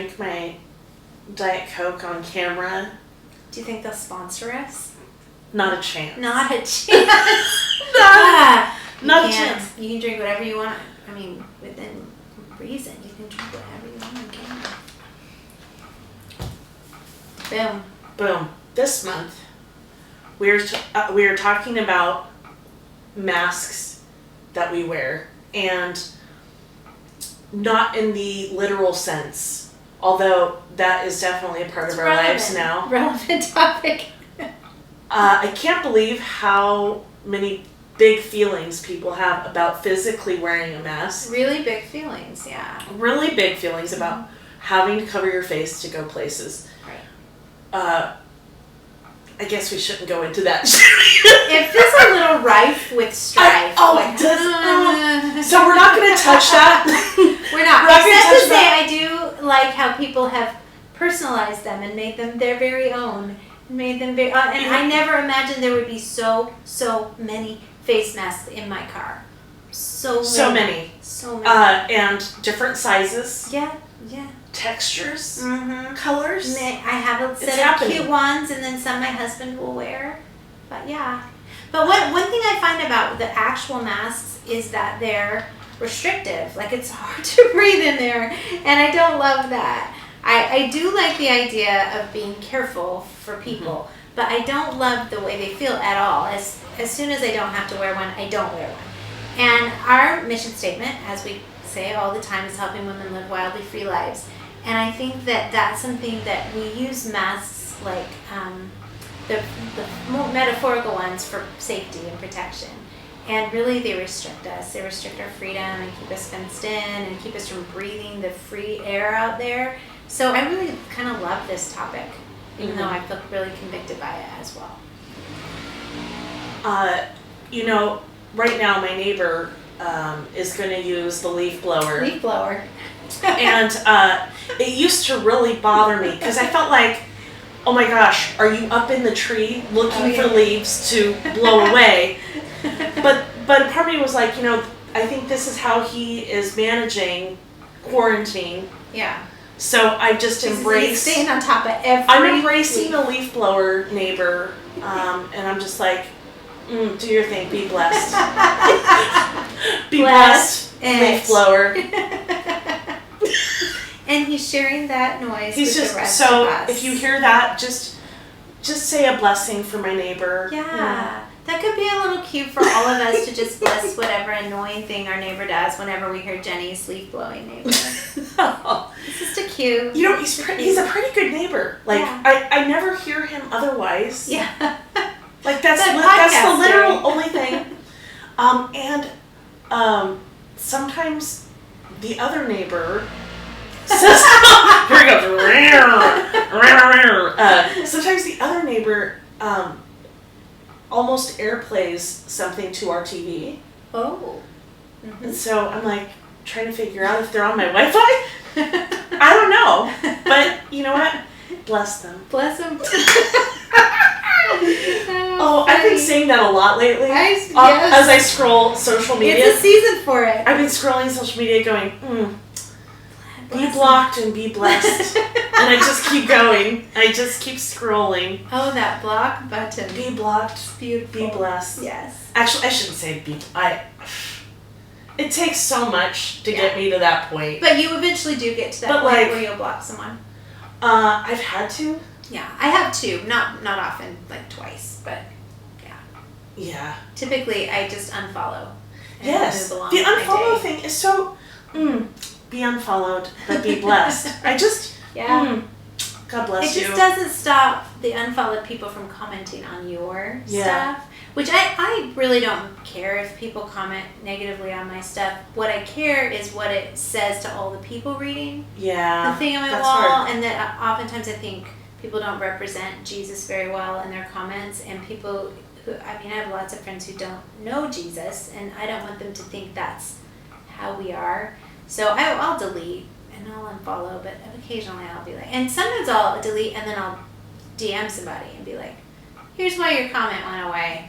drink my Diet Coke on camera. Do you think they'll sponsor us? Not a chance. Not a chance. Not a chance. You can drink whatever you want. I mean, within reason, you can drink whatever you want on camera. Boom. Boom. This month, we are talking about masks that we wear, and not in the literal sense, although that is definitely a part of our lives now. Relevant topic. I can't believe how many big feelings people have about physically wearing a mask. Really big feelings, yeah. Really big feelings about having to cover your face to go places. Right. I guess we shouldn't go into that. It feels a little rife with strife. It does. So we're not going to touch that. We're not. We're not Except gonna touch to say, I do like how people have personalized them and made them their very own. And I never imagined there would be so many face masks in my car. So many. And different sizes. Yeah. Textures. Colors. I have a set of cute ones, and then some my husband will wear. But yeah. But one thing I find about the actual masks is that they're restrictive. Like, it's hard to breathe in there, and I don't love that. I do like the idea of being careful for people, but I don't love the way they feel at all. As soon as I don't have to wear one, I don't wear one. And our mission statement, as we say all the time, is helping women live wildly free lives. And I think that that's something that we use masks like the more metaphorical ones for safety and protection. And really they restrict us. They restrict our freedom and keep us fenced in and keep us from breathing the free air out there. So I really kind of love this topic, even though I feel really convicted by it as well. Right now my neighbor is going to use the leaf blower. Leaf blower. And it used to really bother me because I felt like, oh my gosh, are you up in the tree looking for leaves to blow away? But a part of me was like, I think this is how he is managing quarantine. Yeah. So I've just embraced. Staying on top of every. I'm embracing the leaf blower neighbor, and I'm just like, do your thing. Be blessed. Be blessed, leaf blower. And he's sharing that noise. He's with just the rest so. of us. If you hear that, just say a blessing for my neighbor. Yeah. That could be a little cue for all of us to just bless whatever annoying thing our neighbor does whenever we hear Jenny's leaf blowing neighbor. It's just a cue. He's a pretty good neighbor. Like, I never hear him otherwise. Yeah. Like, that's the literal only thing. Sometimes the other neighbor says, here he goes. Sometimes the other neighbor almost airplays something to our TV. Oh. And so I'm like trying to figure out if they're on my Wi-Fi. I don't know. But you know what? Bless them. Bless them. I've been saying that a lot lately. Yes. As I scroll social media. It's a season for it. I've been scrolling social media going, be blocked and be blessed. And I just keep going. I just keep scrolling. Oh, that block button. Be blocked. Beautiful. Be blessed. Yes. Actually, I shouldn't say it takes so much to get me to that point. But you eventually do get to that point where you'll block someone. I've had to. Yeah, I have too. Not often, like twice, but yeah. Yeah. Typically, I just unfollow. Yes. The unfollow thing is so. Be unfollowed, but be blessed. I just. Yeah. God bless you. It just doesn't stop the unfollowed people from commenting on your stuff. Which I really don't care if people comment negatively on my stuff. What I care is what it says to all the people reading the thing on my wall. Hard. And that oftentimes I think people don't represent Jesus very well in their comments. And people I have lots of friends who don't know Jesus. And I don't want them to think that's how we are. So I'll delete and I'll unfollow. But occasionally I'll be like, and sometimes I'll delete and then I'll DM somebody and be like, here's why your comment went away.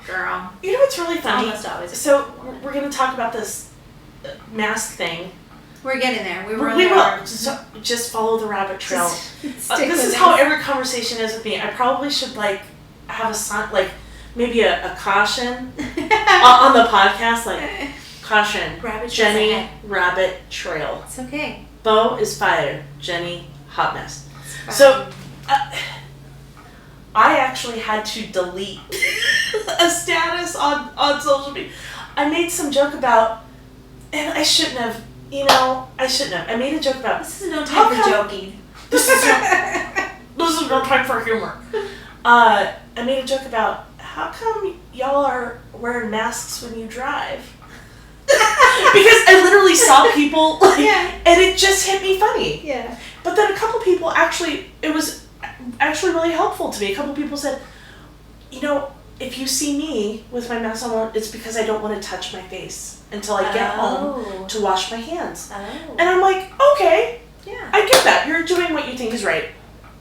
Girl. You know what's really funny? Almost always. So we're going to talk about this mask thing. We're getting there. We will. So just follow the rabbit trail. This is how every conversation is with me. I probably should like have a sign, like maybe a caution on the podcast, like caution. Jenny rabbit trail. It's okay. Bo is fire. Jenny hot mess. So I actually had to delete a status on social media. I made some joke about, and I shouldn't have. I made a joke about. This is no time for joking. This is no time for humor. I made a joke about how come y'all are wearing masks when you drive? Because I literally saw people, and it just hit me funny. Yeah. But then a couple people it was actually really helpful to me. A couple people said, if you see me with my mask on, it's because I don't want to touch my face until I get home to wash my hands. Oh. And I'm like, okay, I get that. You're doing what you think is right.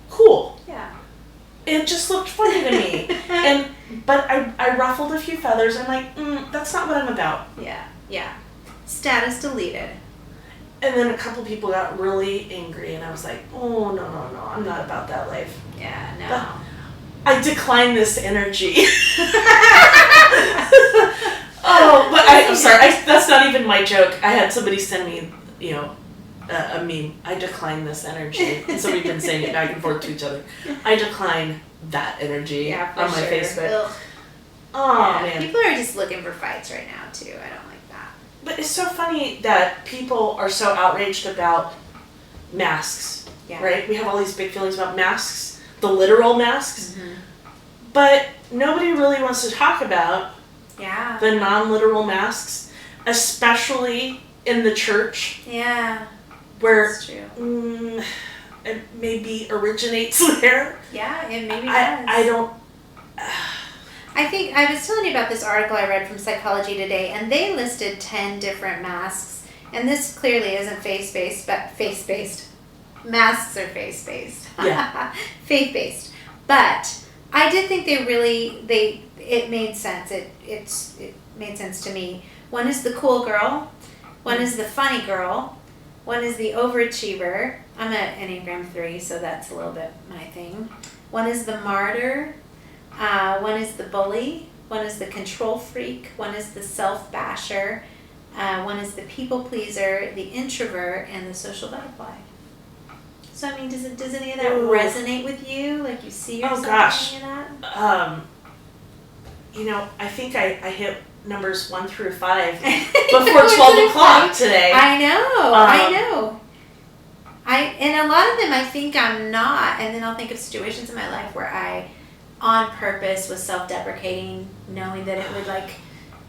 Cool. Yeah. It just looked funny to me. But I ruffled a few feathers. I'm like, that's not what I'm about. Yeah. Status deleted. And then a couple people got really angry, and I was like, oh, no, I'm not about that life. Yeah, no. But I decline this energy. I'm sorry. That's not even my joke. I had somebody send me, a meme. I decline this energy. And so we've been saying it back and forth to each other. I decline that energy on my Facebook. Ugh. Oh, man. People are just looking for fights right now, too. I don't like that. But it's so funny that people are so outraged about masks, right? We have all these big feelings about masks, the literal masks, but nobody really wants to talk about the non-literal masks, especially in the church. Yeah, where that's true. It maybe originates there. Yeah, it maybe does. I don't... I think I was telling you about this article I read from Psychology Today, and they listed 10 different masks. And this clearly isn't face-based, but face-based. Masks are face-based. Yeah. Faith-based. But I did think it made sense. It made sense to me. One is the cool girl. One is the funny girl. One is the overachiever. I'm an Enneagram 3, so that's a little bit my thing. One is the martyr. One is the bully, one is the control freak, one is the self-basher, one is the people pleaser, the introvert, and the social butterfly. So, I mean, does any of that resonate with you? Like, you see yourself in that? I think I hit numbers 1 through 5 before 12 o'clock today. I know. And a lot of them I think I'm not, and then I'll think of situations in my life where I on purpose was self-deprecating, knowing that it would like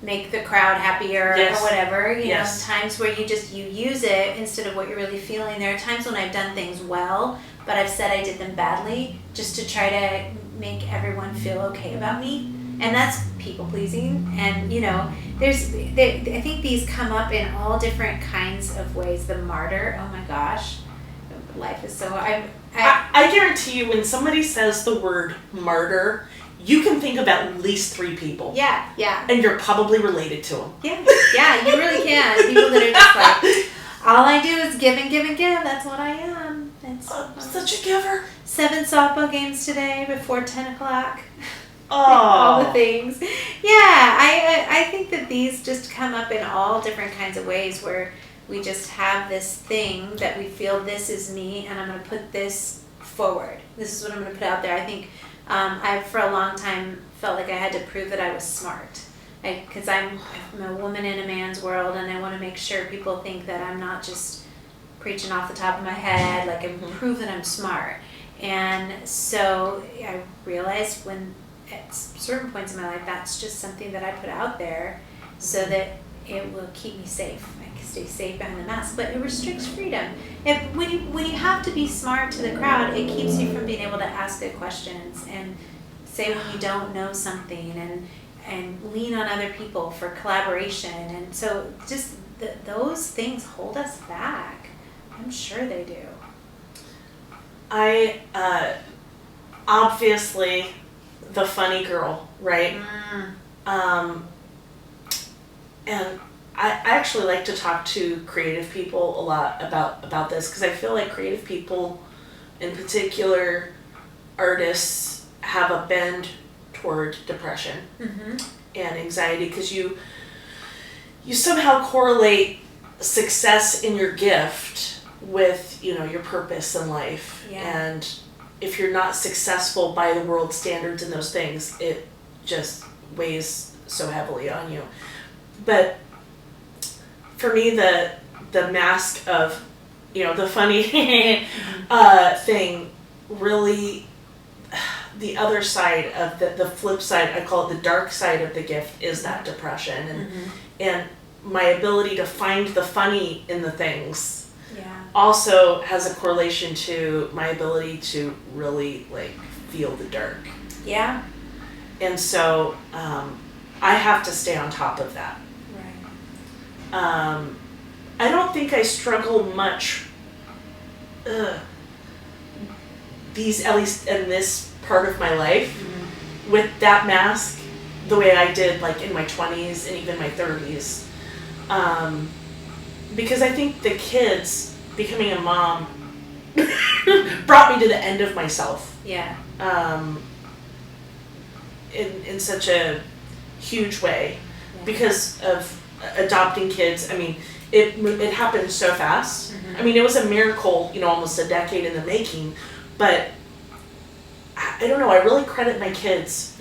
make the crowd happier or whatever. You know, times where you use it instead of what you're really feeling. There are times when I've done things well, but I've said I did them badly just to try to make everyone feel okay about me. And that's people pleasing. And I think these come up in all different kinds of ways. The martyr, oh my gosh, life is so. I guarantee you, when somebody says the word martyr, you can think of at least 3 people. Yeah. And you're probably related to them. Yeah, you really can. People that are just like, all I do is give and give and give. That's what I am. Such a giver. 7 softball games today before 10 o'clock. Oh. All the things. Yeah, I think that these just come up in all different kinds of ways where we just have this thing that we feel, this is me, and I'm going to put this forward. This is what I'm going to put out there. I think I, for a long time, felt like I had to prove that I was smart. Because I'm a woman in a man's world, and I want to make sure people think that I'm not just preaching off the top of my head, like I prove that I'm smart. And so I realized at certain points in my life, that's just something that I put out there so that it will keep me safe. I can stay safe behind the mask, but it restricts freedom. When you have to be smart to the crowd, it keeps you from being able to ask good questions and say when you don't know something and lean on other people for collaboration. And so just those things hold us back. I'm sure they do. I obviously the funny girl, right? And I actually like to talk to creative people a lot about this, because I feel like creative people, in particular artists, have a bend toward depression and anxiety, because you somehow correlate success in your gift with, you know, your purpose in life. And if you're not successful by the world standards in those things, it just weighs so heavily on you. But for me, the mask of, you know, the funny thing, really, the other side of the flip side, I call it the dark side of the gift, is that depression. And my ability to find the funny in the things also has a correlation to my ability to really, like, feel the dark. Yeah. And so I have to stay on top of that. Right. I don't think I struggle much at least in this part of my life, with that mask the way I did, like, in my 20s and even my 30s. Because I think the kids, becoming a mom, brought me to the end of myself. Yeah. In such a huge way, because of adopting kids. I mean, it happened so fast. I mean, it was a miracle, you know, almost a decade in the making. But I don't know, I really credit my kids.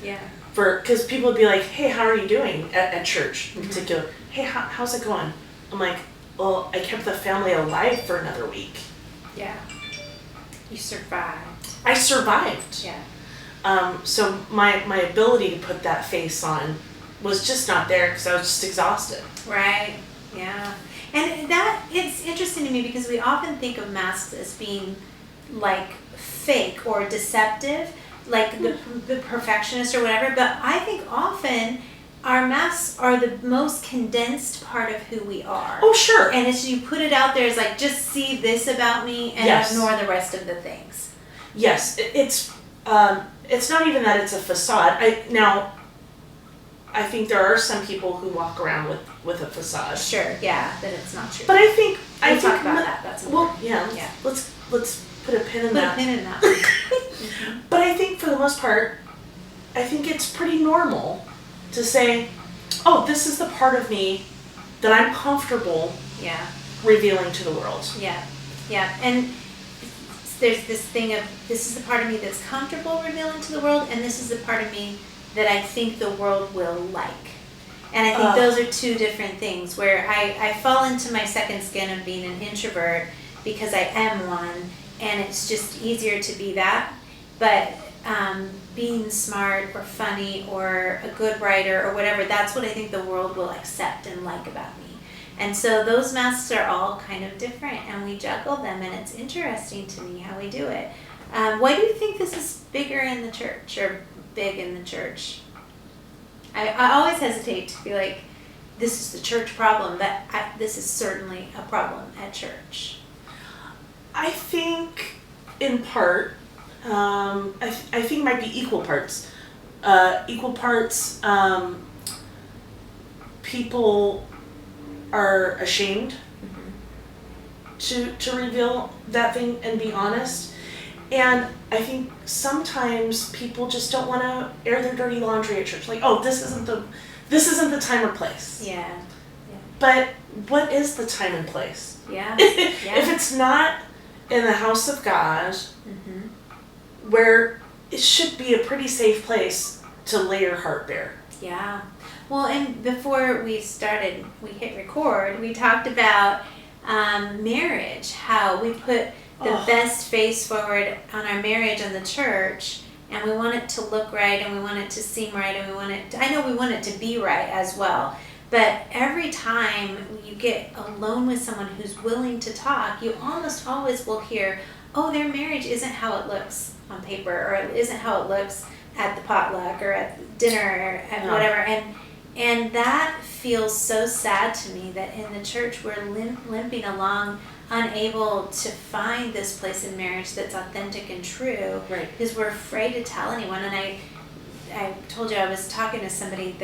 Because people would be like, hey, how are you doing at church in particular? Hey, how's it going? I'm like, well, I kept the family alive for another week. Yeah. You survived. I survived. Yeah. So my ability to put that face on was just not there, because I was just exhausted. Right. Yeah. And that, it's interesting to me, because we often think of masks as being like fake or deceptive, like the perfectionist or whatever, but I think often our masks are the most condensed part of who we are. Oh, sure. And it's, you put it out there as like, just see this about me and ignore the rest of the things. Yes, it's not even that it's a facade. I think there are some people who walk around with a facade. Sure, yeah, that it's not true. But I think we'll talk about that. That's important. Well, yeah. Let's put a pin in that. Put a pin in that. But I think for the most part, I think it's pretty normal to say, oh, this is the part of me that I'm comfortable revealing to the world. Yeah, yeah. And there's this thing of, this is the part of me that's comfortable revealing to the world, and this is the part of me that I think the world will like. And I think those are two different things, where I fall into my second skin of being an introvert because I am one, and it's just easier to be that. But being smart or funny or a good writer or whatever, that's what I think the world will accept and like about me. And so those masks are all kind of different, and we juggle them, and it's interesting to me how we do it. Why do you think this is bigger in the church, or big in the church? I always hesitate to be like, this is the church problem, but this is certainly a problem at church. I think, in part, I think it might be equal parts. People are ashamed to reveal that thing and be honest. And I think sometimes people just don't want to air their dirty laundry at church. Like, oh, this isn't the time or place. Yeah. But what is the time and place? Yeah. If it's not in the house of God, where it should be a pretty safe place to lay your heart bare. Yeah. Well, and before we hit record, we talked about marriage, how we put the best face forward on our marriage in the church, and we want it to look right, and we want it to seem right, and we want it to be right as well. But every time you get alone with someone who's willing to talk, you almost always will hear, oh, their marriage isn't how it looks on paper, or it isn't how it looks at the potluck or at dinner or at whatever. And that feels so sad to me, that in the church we're limping along, unable to find this place in marriage that's authentic and true, because we're afraid to tell anyone. And I told you I was talking to somebody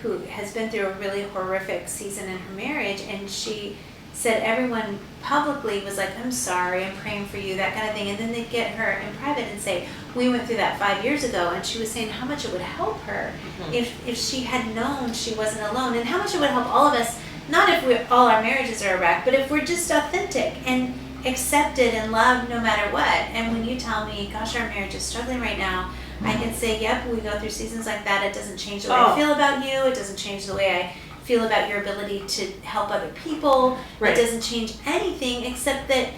who has been through a really horrific season in her marriage, and she said everyone publicly was like, I'm sorry, I'm praying for you, that kind of thing. And then they'd get her in private and say, we went through that 5 years ago. And she was saying how much it would help her if she had known she wasn't alone, and how much it would help all of us, not if all our marriages are a wreck, but if we're just authentic and accepted and loved no matter what. And when you tell me, gosh, our marriage is struggling right now, I can say, yep, we go through seasons like that. It doesn't change the way I feel about you. It doesn't change the way I feel about your ability to help other people. Right. It doesn't change anything except that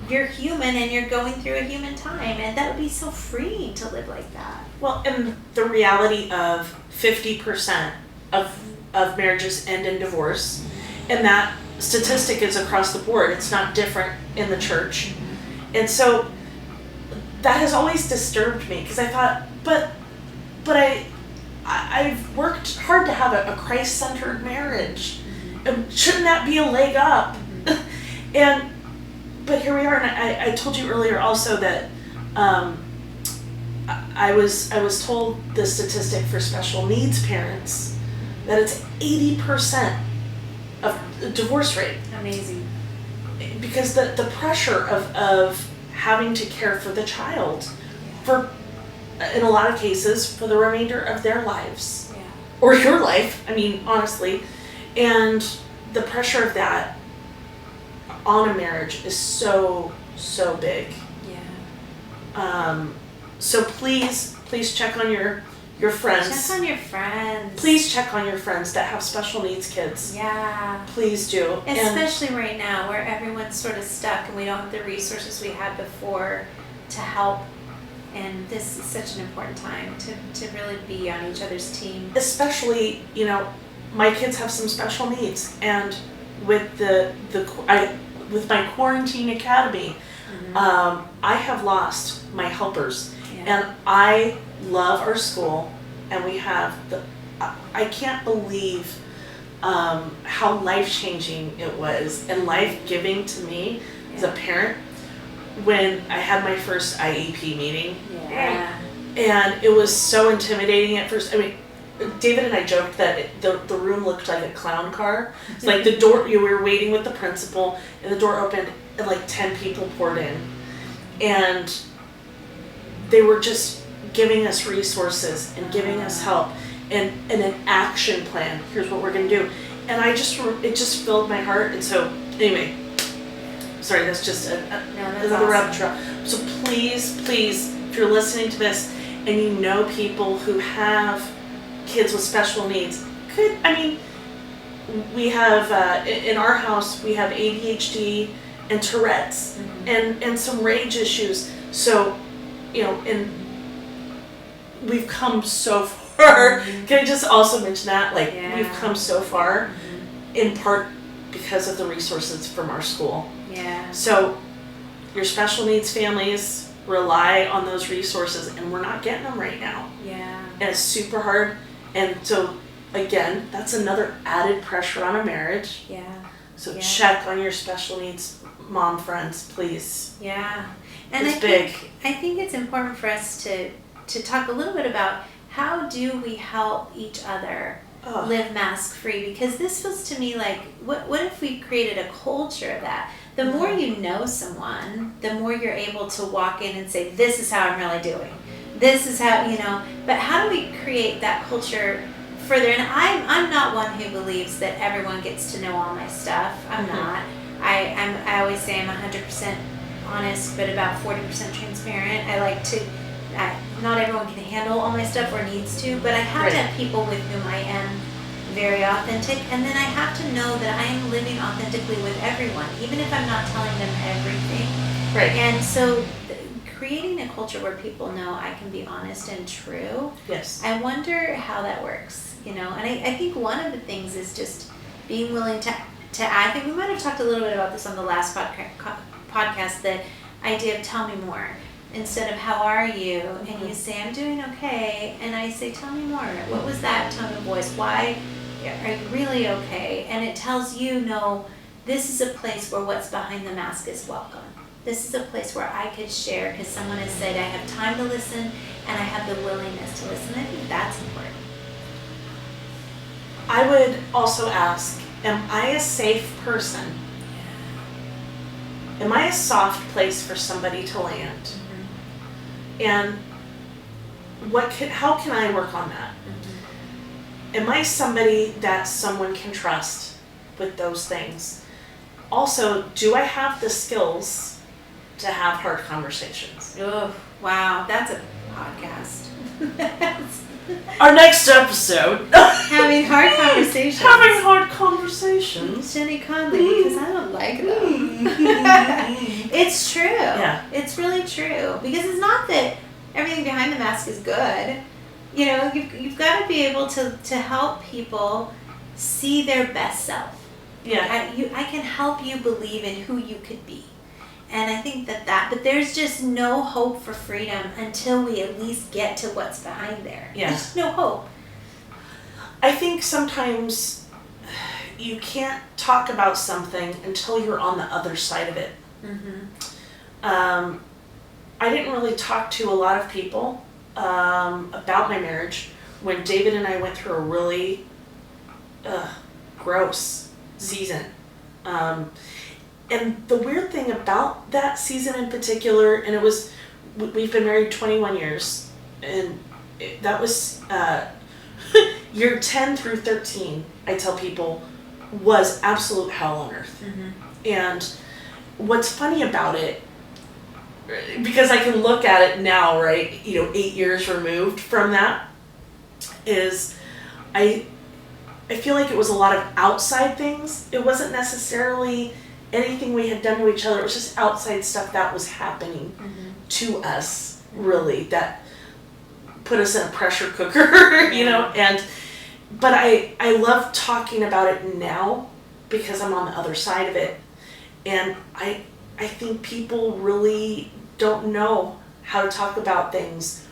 you're human and you're going through a human time, and that would be so freeing to live like that. Well, and the reality of 50% of marriages end in divorce, and that statistic is across the board. It's not different in the church. And so that has always disturbed me, because I thought, but I've worked hard to have a Christ-centered marriage. Shouldn't that be a leg up? But here we are, and I told you earlier also that I was told the statistic for special needs parents that it's 80% of the divorce rate. Amazing. Because the pressure of having to care for the child for, in a lot of cases, for the remainder of their lives. Yeah. Or your life, I mean, honestly. And the pressure of that on a marriage is so big. Yeah. So please check on your friends. Check on your friends. Please check on your friends that have special needs kids. Yeah. Please do. Especially right now where everyone's sort of stuck and we don't have the resources we had before to help. And this is such an important time to really be on each other's team. Especially, my kids have some special needs, and with with my quarantine academy, I have lost my helpers, and I love our school, and we have I can't believe how life-changing it was and life-giving to me as a parent when I had my first IEP meeting. Yeah. And it was so intimidating at first. I mean, David and I joked that the room looked like a clown car. It's like the door, we were waiting with the principal, and the door opened, and like 10 people poured in. And they were just giving us resources and giving us help and an action plan. Here's what we're going to do. And it just filled my heart. And so, anyway, sorry, that's just another rabbit trail. So please, if you're listening to this and you know people who have kids with special needs, we have, in our house, we have ADHD and Tourette's and some rage issues. So, and we've come so far. Can I just also mention that? We've come so far in part because of the resources from our school. Yeah. So your special needs families rely on those resources, and we're not getting them right now. Yeah. And it's super hard. And so, again, that's another added pressure on a marriage. Yeah. So check on your special needs mom friends, please. Yeah. And it's big. I think it's important for us to talk a little bit about how do we help each other live mask-free, because this feels to me like, what if we created a culture of that? The more you know someone, the more you're able to walk in and say, this is how I'm really doing. This is how, but how do we create that culture further? And I'm not one who believes that everyone gets to know all my stuff. I'm not. I always say I'm 100% honest, but about 40% transparent. I like to, not everyone can handle all my stuff or needs to, but I have to have people with whom I am very authentic, and then I have to know that I am living authentically with everyone, even if I'm not telling them everything. Right. And so creating a culture where people know I can be honest and true. Yes. I wonder how that works, and I think one of the things is just being willing to I think we might have talked a little bit about this on the last podcast, the idea of tell me more. Instead of how are you, and you say I'm doing okay, and I say tell me more. What was that tone of voice? Why are you really okay? And it tells you, no, this is a place where what's behind the mask is welcome. This is a place where I could share because someone has said I have time to listen and I have the willingness to listen. I think that's important. I would also ask, am I a safe person? Am I a soft place for somebody to land? Mm-hmm. And how can I work on that? Mm-hmm. Am I somebody that someone can trust with those things? Also, do I have the skills to have hard conversations? Oh, wow. That's a podcast. Our next episode. Having hard conversations. Having hard conversations. Jenny Conley, because I don't like them. It's true. Yeah. It's really true. Because it's not that everything behind the mask is good. You know, you've got to be able to help people see their best self. Yeah. I can help you believe in who you could be. And I think but there's just no hope for freedom until we at least get to what's behind there. Yeah. There's no hope. I think sometimes you can't talk about something until you're on the other side of it. Mm-hmm. I didn't really talk to a lot of people about my marriage when David and I went through a really gross season. And the weird thing about that season in particular, and we've been married 21 years, and that was year 10 through 13, I tell people, was absolute hell on earth. Mm-hmm. And what's funny about it, because I can look at it now, right, 8 years removed from that, is I feel like it was a lot of outside things. It wasn't necessarily anything we had done to each other. It was just outside stuff that was happening to us, really, that put us in a pressure cooker, but I love talking about it now because I'm on the other side of it. And I think people really don't know how to talk about things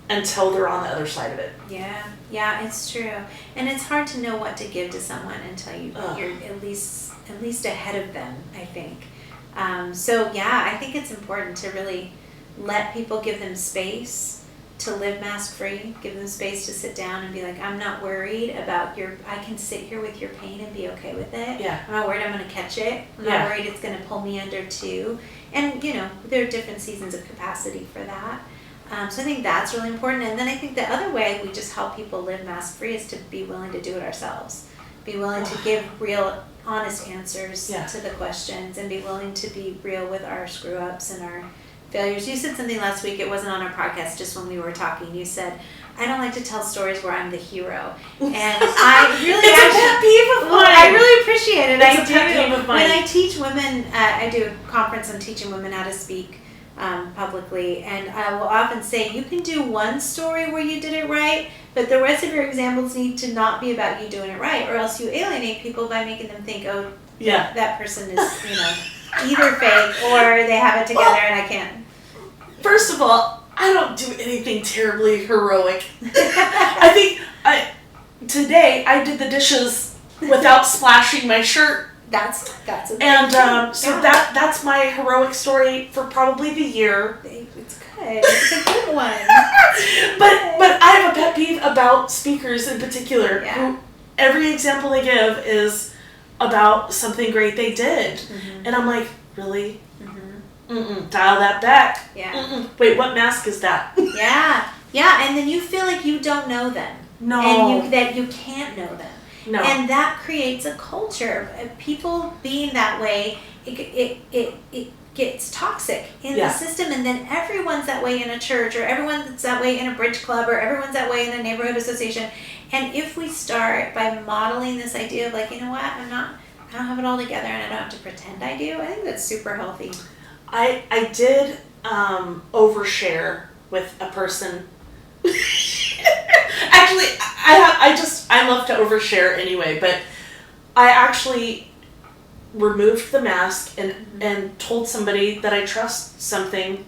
until they're on the other side of it. Yeah, it's true. And it's hard to know what to give to someone until you're at least ahead of them, I think. I think it's important to really let people, give them space to live mask free, give them space to sit down and be like, I'm not worried about I can sit here with your pain and be okay with it. Yeah. I'm not worried I'm going to catch it. I'm not worried it's going to pull me under too. And, there are different seasons of capacity for that. So I think that's really important. And then I think the other way we just help people live mask free is to be willing to do it ourselves. Be willing to give real, honest answers to the questions, and be willing to be real with our screw-ups and our failures. You said something last week, it wasn't on our podcast, just when we were talking. You said, I don't like to tell stories where I'm the hero. And I really it's a pet peeve of mine. I really appreciate it. It's a pet peeve of mine. When I teach women, I do a conference on teaching women how to speak publicly, and I will often say, you can do one story where you did it right, but the rest of your examples need to not be about you doing it right, or else you alienate people by making them think, that person is, either fake or they have it together and I can't. First of all, I don't do anything terribly heroic. I think today I did the dishes without splashing my shirt. That's a and that's my heroic story for probably the year. It's good. It's a good one. but I have a pet peeve about speakers in particular who every example they give is about something great they did, and I'm like, really? Dial that back. Wait, what mask is that? And then you feel like you don't know them. No. And that you can't know them. No. And that creates a culture. People being that way, it gets toxic in the system, and then everyone's that way in a church, or everyone's that way in a bridge club, or everyone's that way in a neighborhood association. And if we start by modeling this idea of like, you know what, I don't have it all together and I don't have to pretend I do, I think that's super healthy. I did overshare with a person. Actually, I love to overshare anyway, but I actually removed the mask and told somebody that I trust something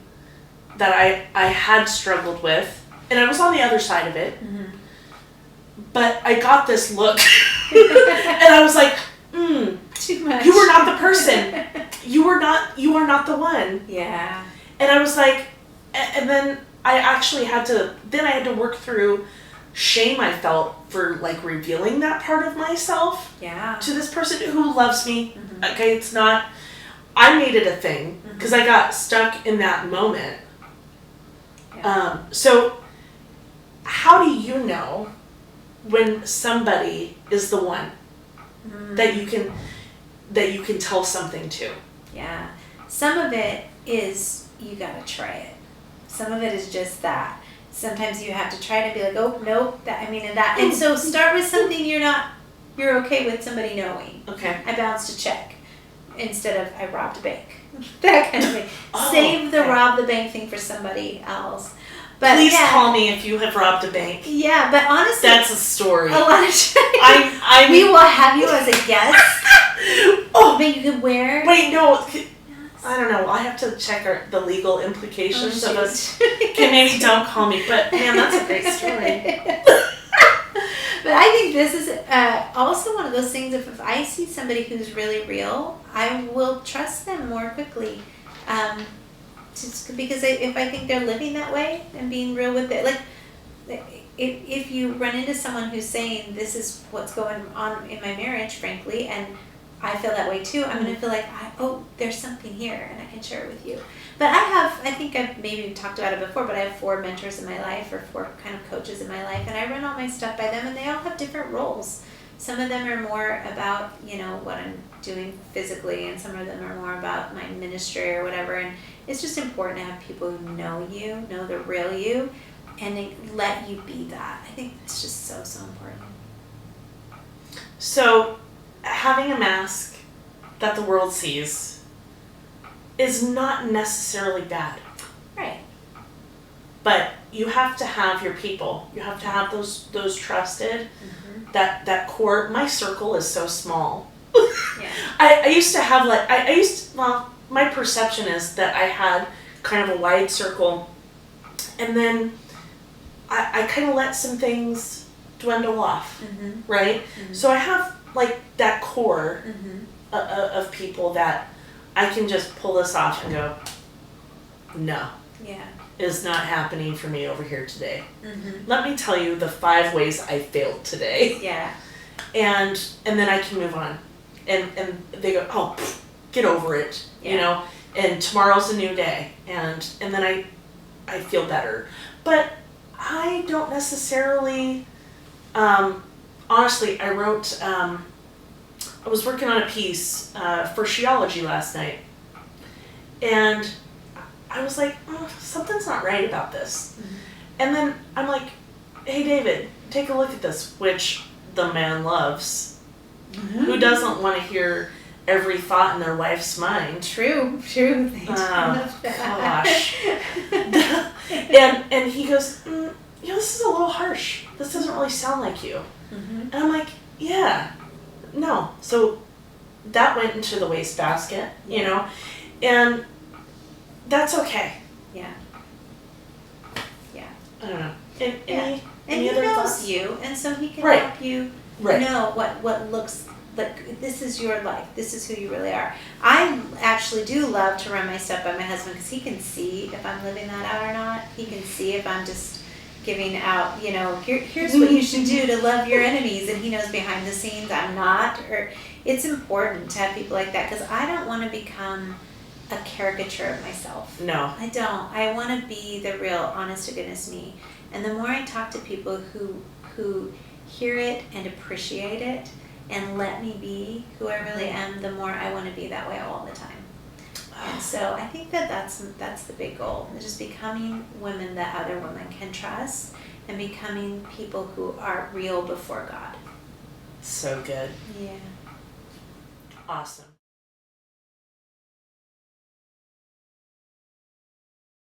that I had struggled with, and I was on the other side of it, but I got this look, and I was like, too much. You were not the person. You are not the one. Yeah. And I was like, and then I had to work through shame I felt for like revealing that part of myself to this person who loves me. Okay, it's not, I made it a thing because I got stuck in that moment. So how do you know when somebody is the one that you can tell something to? Yeah. Some of it is you gotta try it. Some of it is just that. Sometimes you have to try to be like, oh nope, and so start with something you're okay with somebody knowing. Okay. I bounced a check instead of I robbed a bank. That kind of thing. Save the rob the bank thing for somebody else. But please call me if you have robbed a bank. Yeah, but honestly, that's a story. A lot of we will have you as a guest. But you can wear. Wait, no. I don't know. I have to check the legal implications of us. Okay, maybe don't call me. But man, that's a great story. But I think this is also one of those things. If I see somebody who's really real, I will trust them more quickly. Just because if I think they're living that way and being real with it, like if you run into someone who's saying this is what's going on in my marriage, frankly, and I feel that way too, I'm going to feel like, there's something here and I can share it with you. But I think I've maybe talked about it before, but I have 4 mentors in my life or 4 kind of coaches in my life, and I run all my stuff by them, and they all have different roles. Some of them are more about, what I'm doing physically, and some of them are more about my ministry or whatever, and it's just important to have people who know you, know the real you, and they let you be that. I think it's just so, so important. So, having a mask that the world sees is not necessarily bad. Right. But you have to have your people. You have to have those trusted, that core. My circle is so small. Yeah. I used to have my perception is that I had kind of a wide circle, and then I kind of let some things dwindle off, right? So I have like that core of people that I can just pull this off and go, no, it's not happening for me over here today. Let me tell you the 5 ways I failed today. Yeah. And then I can move on, and they go, get over it, and tomorrow's a new day, and then I feel better. But I don't necessarily, honestly, I wrote, I was working on a piece for Sheology last night, and I was like, something's not right about this. And then I'm like, hey David, take a look at this, which the man loves. Who doesn't want to hear every thought in their wife's mind? True. Gosh. and he goes, this is a little harsh. This doesn't really sound like you. And I'm like, yeah, no. So that went into the wastebasket, and that's okay. Yeah. I don't know. Any and other he knows thoughts? You, and so he can help you know what looks like. This is your life. This is who you really are. I actually do love to run my stuff by my husband because he can see if I'm living that out or not. He can see if I'm just giving out, here's what you should do to love your enemies, and he knows behind the scenes I'm not. Or it's important to have people like that because I don't want to become a caricature of myself. No. I don't. I want to be the real, honest to goodness me. And the more I talk to people who hear it and appreciate it and let me be who I really am, the more I want to be that way all the time. And so I think that's the big goal, just becoming women that other women can trust and becoming people who are real before God. So good. Yeah. Awesome.